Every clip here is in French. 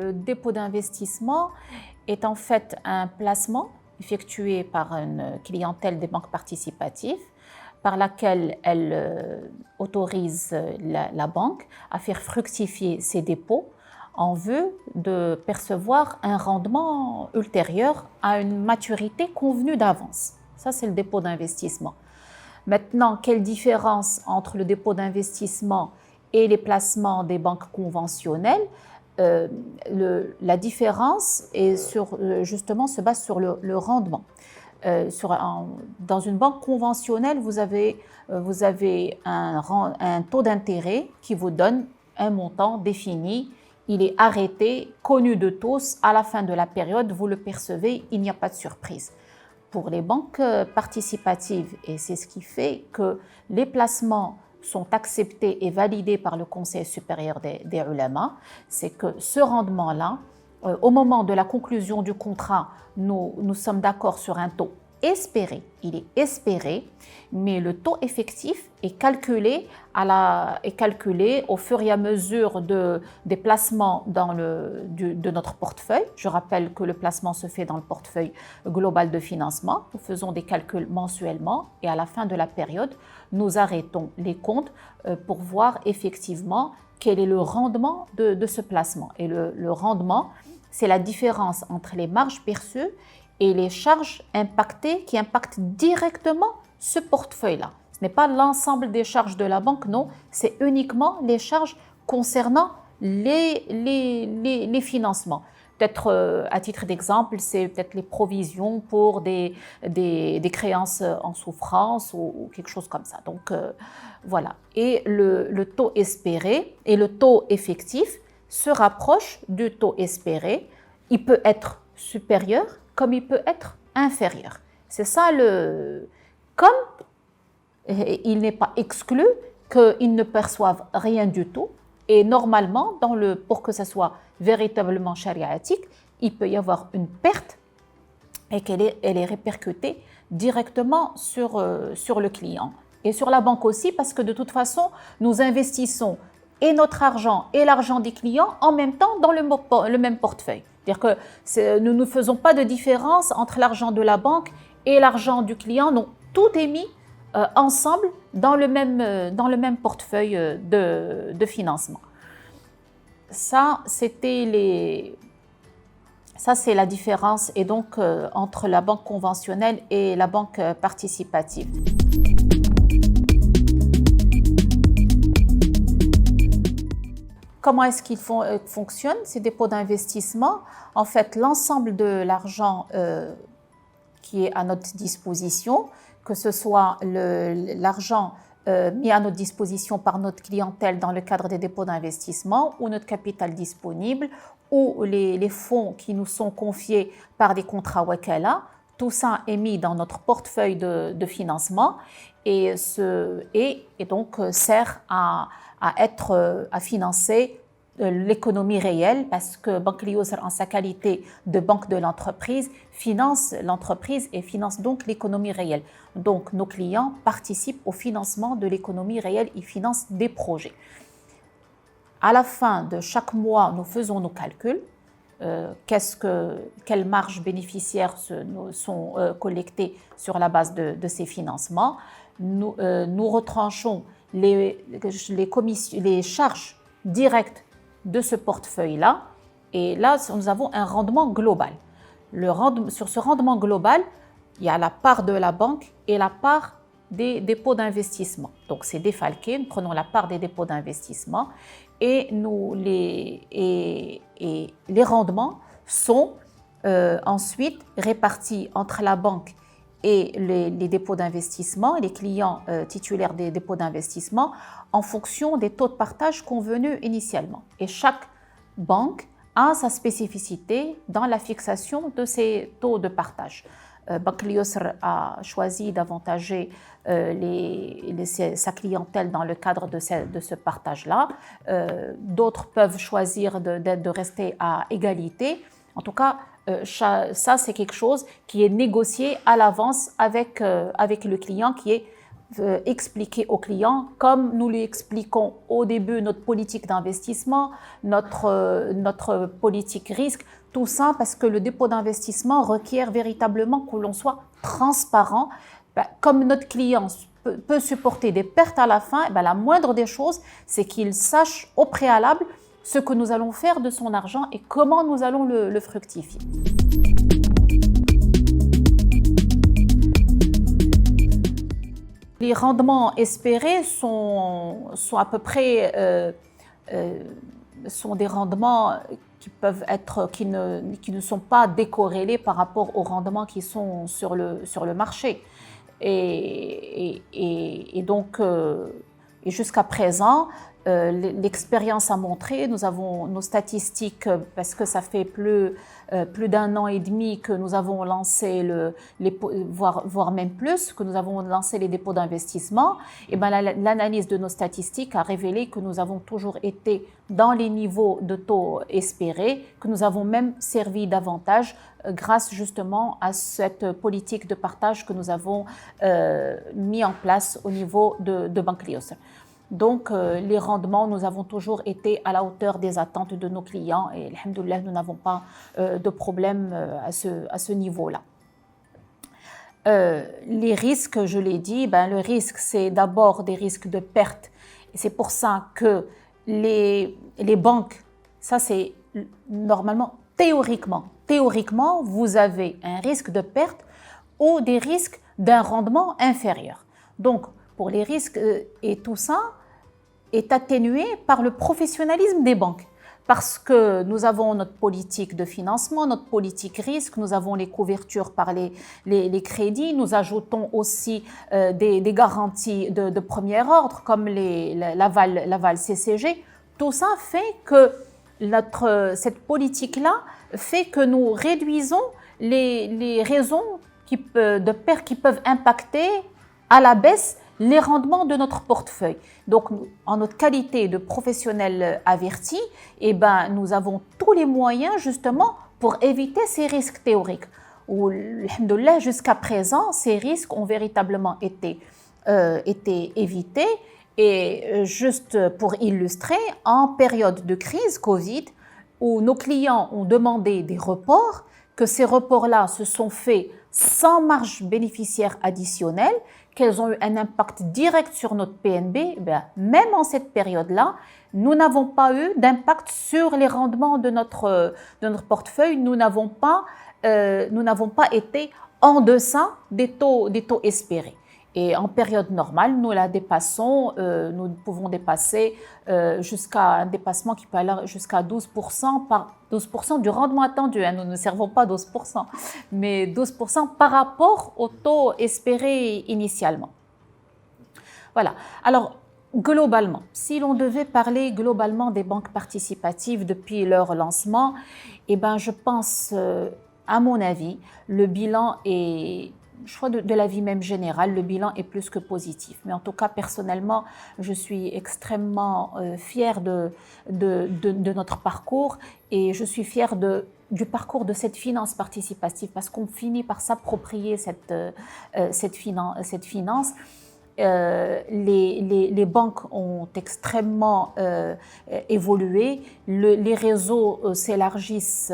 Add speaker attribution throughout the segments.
Speaker 1: le dépôt d'investissement est en fait un placement effectué par une clientèle des banques participatives par laquelle elle autorise la banque à faire fructifier ses dépôts en vue de percevoir un rendement ultérieur à une maturité convenue d'avance. Ça, c'est le dépôt d'investissement. Maintenant, quelle différence entre le dépôt d'investissement et les placements des banques conventionnelles? La différence justement se base sur le rendement. Dans une banque conventionnelle, vous avez un taux d'intérêt qui vous donne un montant défini. Il est arrêté, connu de tous. À la fin de la période, vous le percevez, il n'y a pas de surprise. Pour les banques participatives, et c'est ce qui fait que les placements sont acceptés et validés par le Conseil supérieur des ulama, c'est que ce rendement-là, au moment de la conclusion du contrat, nous sommes d'accord sur un taux espéré. Il est espéré, mais le taux effectif est calculé au fur et à mesure des placements de notre portefeuille. Je rappelle que le placement se fait dans le portefeuille global de financement. Nous faisons des calculs mensuellement et à la fin de la période, nous arrêtons les comptes pour voir effectivement quel est le rendement de ce placement. Et le rendement, c'est la différence entre les marges perçues et les charges impactées qui impactent directement ce portefeuille-là. Ce n'est pas l'ensemble des charges de la banque, non, c'est uniquement les charges concernant les financements. Peut-être, à titre d'exemple, c'est peut-être les provisions pour des créances en souffrance ou quelque chose comme ça. Donc, voilà. Et le taux espéré et le taux effectif se rapprochent du taux espéré. Il peut être supérieur comme il peut être inférieur. C'est ça Comme il n'est pas exclu qu'ils ne perçoivent rien du tout, et normalement, pour que ça soit véritablement chariatique, il peut y avoir une perte et elle est répercutée directement sur le client. Et sur la banque aussi, parce que de toute façon, nous investissons et notre argent et l'argent des clients en même temps dans le même portefeuille. C'est-à-dire que nous ne faisons pas de différence entre l'argent de la banque et l'argent du client. Non, tout est mis ensemble dans le même portefeuille de financement. Ça, c'est la différence et donc entre la banque conventionnelle et la banque participative. Comment est-ce qu'ils fonctionnent, ces dépôts d'investissement? En fait, l'ensemble de l'argent qui est à notre disposition, que ce soit l'argent mis à notre disposition par notre clientèle dans le cadre des dépôts d'investissement ou notre capital disponible ou les fonds qui nous sont confiés par des contrats wakala, tout ça est mis dans notre portefeuille de financement et donc sert à financer l'économie réelle parce que Banque Al-Yusr, en sa qualité de banque de l'entreprise, finance l'entreprise et finance donc l'économie réelle. Donc nos clients participent au financement de l'économie réelle, ils financent des projets. À la fin de chaque mois, nous faisons nos calculs. Quelles marges bénéficiaires sont collectées sur la base de ces financements. Nous retranchons les charges directes de ce portefeuille-là et là, nous avons un rendement global. Sur ce rendement global, il y a la part de la banque et la part des dépôts d'investissement. Donc, c'est défalqué, nous prenons la part des dépôts d'investissement et les rendements sont ensuite répartis entre la banque et les dépôts d'investissement, les clients titulaires des dépôts d'investissement, en fonction des taux de partage convenus initialement. Et chaque banque a sa spécificité dans la fixation de ces taux de partage. Banque Al-Yusr a choisi d'avantager sa clientèle dans le cadre de ce partage-là. D'autres peuvent choisir de rester à égalité. En tout cas, ça, c'est quelque chose qui est négocié à l'avance avec le client, qui est expliquer aux clients, comme nous lui expliquons au début notre politique d'investissement, notre politique risque, tout ça parce que le dépôt d'investissement requiert véritablement que l'on soit transparent. Comme notre client peut supporter des pertes à la fin, la moindre des choses, c'est qu'il sache au préalable ce que nous allons faire de son argent et comment nous allons le fructifier. Les rendements espérés sont à peu près sont des rendements qui peuvent être qui ne sont pas décorrélés par rapport aux rendements qui sont sur le marché. Et donc, jusqu'à présent, l'expérience a montré, nous avons nos statistiques, parce que ça fait plus d'un an et demi que nous avons lancé voire même plus, que nous avons lancé les dépôts d'investissement, et l'analyse de nos statistiques a révélé que nous avons toujours été dans les niveaux de taux espérés, que nous avons même servi davantage grâce justement à cette politique de partage que nous avons mis en place au niveau de Banque Lyos. Donc, les rendements, nous avons toujours été à la hauteur des attentes de nos clients et, alhamdoulilah, nous n'avons pas de problème à ce niveau-là. Les risques, je l'ai dit, le risque, c'est d'abord des risques de perte. Et c'est pour ça que les banques, ça c'est normalement, théoriquement, vous avez un risque de perte ou des risques d'un rendement inférieur. Donc, pour les risques et tout ça est atténué par le professionnalisme des banques. Parce que nous avons notre politique de financement, notre politique risque, nous avons les couvertures par les crédits, nous ajoutons aussi des garanties de premier ordre comme l'aval CCG. Tout ça fait que cette politique-là fait que nous réduisons les raisons de perte qui peuvent impacter à la baisse les rendements de notre portefeuille. Donc, en notre qualité de professionnel averti, nous avons tous les moyens justement pour éviter ces risques théoriques. Alhamdoulilah, jusqu'à présent, ces risques ont véritablement été évités. Et juste pour illustrer, en période de crise Covid, où nos clients ont demandé des reports, que ces reports-là se sont faits sans marge bénéficiaire additionnelle, qu'elles ont eu un impact direct sur notre PNB, même en cette période-là, nous n'avons pas eu d'impact sur les rendements de notre portefeuille. Nous n'avons pas été en deçà des taux espérés. Et en période normale, nous la dépassons, nous pouvons dépasser jusqu'à un dépassement qui peut aller jusqu'à 12% du rendement attendu. Nous ne servons pas 12%, mais 12% par rapport au taux espéré initialement. Voilà. Alors, globalement, si l'on devait parler globalement des banques participatives depuis leur lancement, je pense, à mon avis, le bilan est... Je crois de l'avis même général, le bilan est plus que positif. Mais en tout cas, personnellement, je suis extrêmement fière de notre parcours et je suis fière du parcours de cette finance participative parce qu'on finit par s'approprier cette finance. Les banques ont extrêmement évolué, les réseaux s'élargissent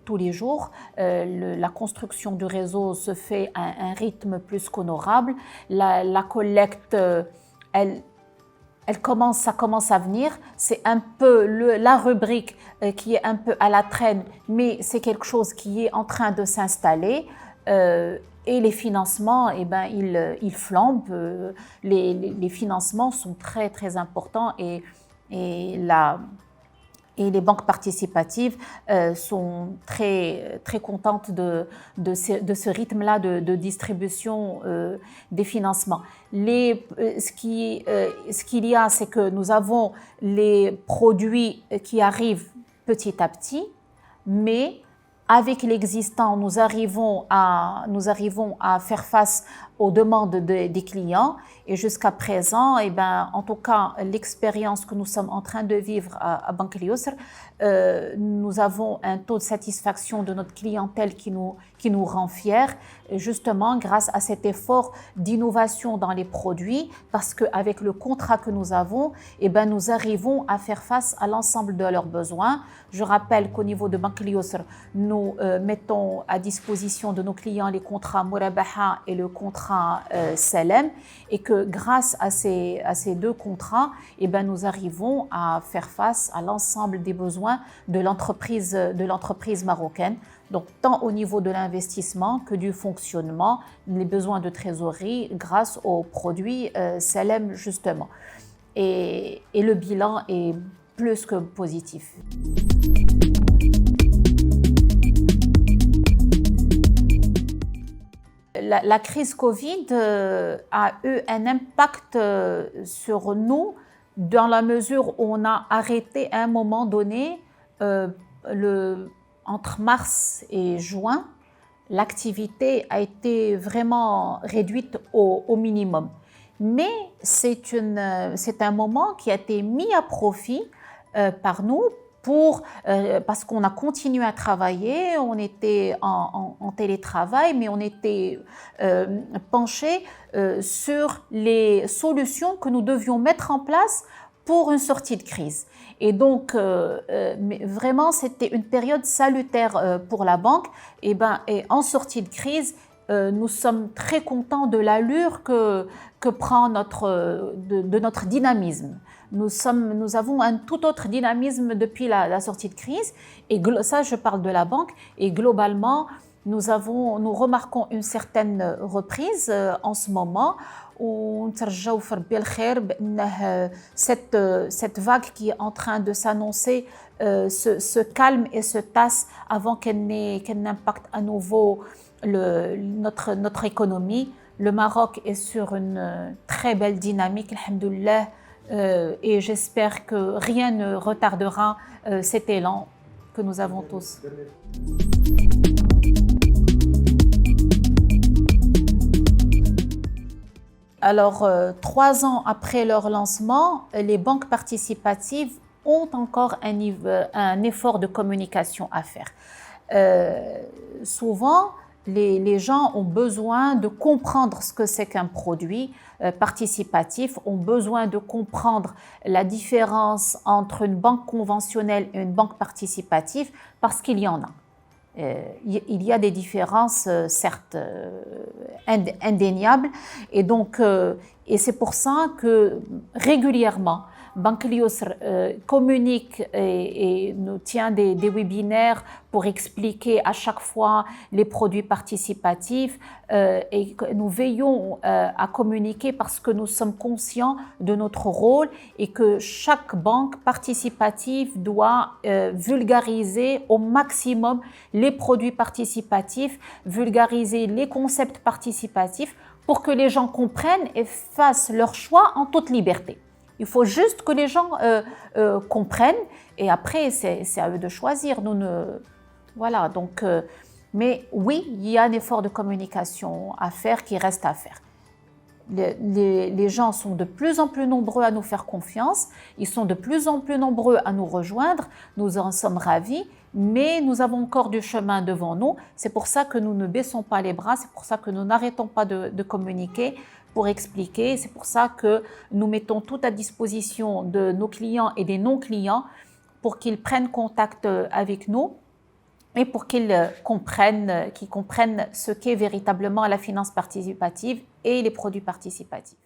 Speaker 1: tous les jours, la construction du réseau se fait à un rythme plus qu'honorable, la collecte, ça commence à venir, c'est un peu la rubrique qui est un peu à la traîne, mais c'est quelque chose qui est en train de s'installer. Et les financements, ils flambent. Les financements sont très, très importants et les banques participatives sont très, très contentes de ce rythme-là de distribution des financements. Ce qu'il y a, c'est que nous avons les produits qui arrivent petit à petit, mais avec l'existant, nous arrivons à faire face aux demandes des clients. Et jusqu'à présent, eh ben, en tout cas, l'expérience que nous sommes en train de vivre à Banque Al Yusr, nous avons un taux de satisfaction de notre clientèle qui nous rend fiers, justement grâce à cet effort d'innovation dans les produits, parce qu'avec le contrat que nous avons, eh ben, nous arrivons à faire face à l'ensemble de leurs besoins. Je rappelle qu'au niveau de Banque Al Yusr, nous mettons à disposition de nos clients les contrats Murabaha et le contrat Salem, et que grâce à ces deux contrats, eh ben, nous arrivons à faire face à l'ensemble des besoins de l'entreprise marocaine. Donc, tant au niveau de l'investissement que du fonctionnement, les besoins de trésorerie grâce aux produits Salem, justement. Et le bilan est plus que positif. La crise Covid a eu un impact sur nous dans la mesure où on a arrêté à un moment donné, entre mars et juin, l'activité a été vraiment réduite au minimum. Mais c'est un moment qui a été mis à profit par nous parce qu'on a continué à travailler, on était en télétravail, mais on était penché sur les solutions que nous devions mettre en place pour une sortie de crise. Et donc, vraiment, c'était une période salutaire pour la banque. Et en sortie de crise, nous sommes très contents de l'allure que prend notre dynamisme. Nous avons un tout autre dynamisme depuis la sortie de crise, et ça, je parle de la banque, et globalement, nous remarquons une certaine reprise en ce moment, où cette vague qui est en train de s'annoncer se calme et se tasse avant qu'elle n'impacte à nouveau notre économie. Le Maroc est sur une très belle dynamique, alhamdoulilah, et j'espère que rien ne retardera cet élan que nous avons tous. Alors, 3 ans après leur lancement, les banques participatives ont encore un effort de communication à faire. Souvent, les gens ont besoin de comprendre ce que c'est qu'un produit participatif, ont besoin de comprendre la différence entre une banque conventionnelle et une banque participative, parce qu'il y en a. Il y a des différences, certes, indéniables, et donc, et c'est pour ça que régulièrement, Banque Al Yusr communique et nous tient des webinaires pour expliquer à chaque fois les produits participatifs, et nous veillons à communiquer parce que nous sommes conscients de notre rôle et que chaque banque participative doit vulgariser au maximum les produits participatifs, vulgariser les concepts participatifs pour que les gens comprennent et fassent leur choix en toute liberté. Il faut juste que les gens comprennent, et après, c'est à eux de choisir. Voilà, donc, mais oui, il y a un effort de communication à faire qui reste à faire. Les gens sont de plus en plus nombreux à nous faire confiance, ils sont de plus en plus nombreux à nous rejoindre, nous en sommes ravis, mais nous avons encore du chemin devant nous. C'est pour ça que nous ne baissons pas les bras, c'est pour ça que nous n'arrêtons pas de communiquer, pour expliquer. C'est pour ça que nous mettons tout à disposition de nos clients et des non-clients pour qu'ils prennent contact avec nous et pour qu'ils comprennent ce qu'est véritablement la finance participative et les produits participatifs.